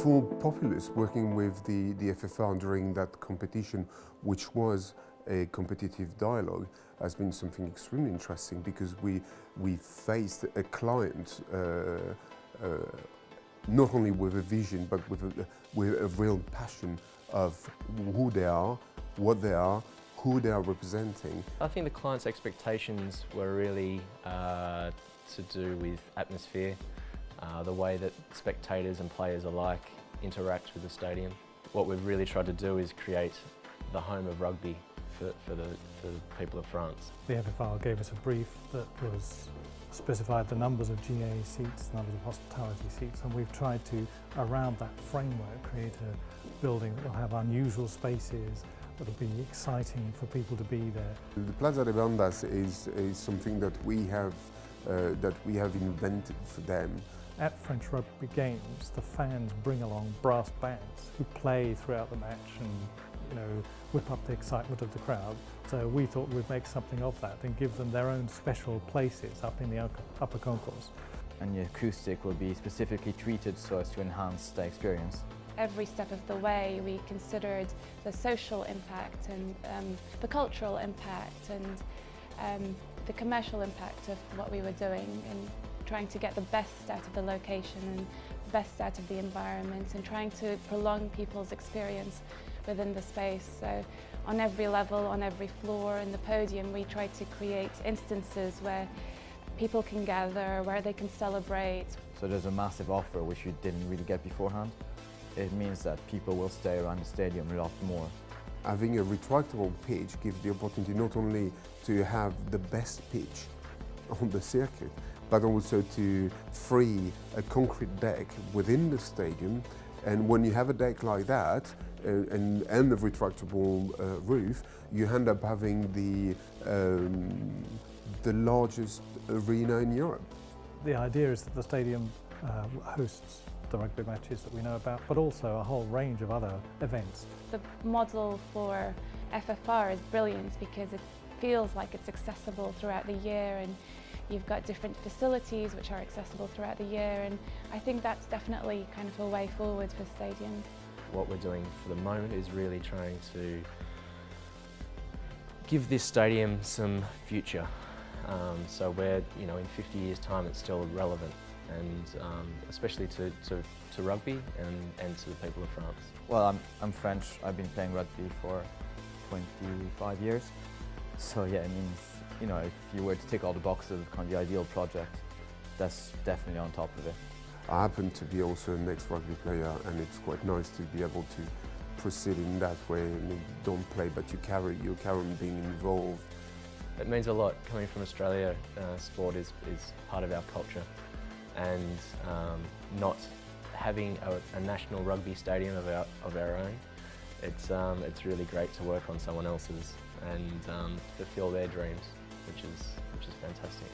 For Populous, working with the FFR during that competition, which was a competitive dialogue, has been something extremely interesting because we faced a client not only with a vision but with a real passion of who they are, what they are, who they are representing. I think the client's expectations were really to do with atmosphere, the way that spectators and players alike interact with the stadium. What we've really tried to do is create the home of rugby for the people of France. The FFR gave us a brief that specified the numbers of GA seats, numbers of hospitality seats, and we've tried to, around that framework, create a building that will have unusual spaces, that will be exciting for people to be there. The Plaza de Bandas is something that we have invented for them. At French rugby games, the fans bring along brass bands who play throughout the match and whip up the excitement of the crowd. So we thought we'd make something of that and give them their own special places up in the upper concourse. And the acoustic will be specifically treated so as to enhance the experience. Every step of the way we considered the social impact and the cultural impact and the commercial impact of what we were doing, and trying to get the best out of the location and the best out of the environment, and trying to prolong people's experience within the space. So on every level, on every floor, in the podium, we try to create instances where people can gather, where they can celebrate. So there's a massive offer which you didn't really get beforehand. It means that people will stay around the stadium a lot more. Having a retractable pitch gives the opportunity not only to have the best pitch on the circuit, but also to free a concrete deck within the stadium. And when you have a deck like that and a retractable roof, you end up having the largest arena in Europe. The idea is that the stadium hosts the rugby matches that we know about, but also a whole range of other events. The model for FFR is brilliant because it feels like it's accessible throughout the year, and you've got different facilities which are accessible throughout the year, and I think that's definitely kind of a way forward for stadiums. What we're doing for the moment is really trying to give this stadium some future. So where, in 50 years' time it's still relevant, and especially to rugby and to the people of France. Well, I'm French. I've been playing rugby for 25 years. So yeah, it means, if you were to tick all the boxes of kind of the ideal project, that's definitely on top of it. I happen to be also an ex-rugby player, and it's quite nice to be able to proceed in that way. And you don't play, but you carry on being involved. It means a lot. Coming from Australia, sport is part of our culture, and not having a national rugby stadium of our own, it's really great to work on someone else's and fulfil their dreams, which is fantastic.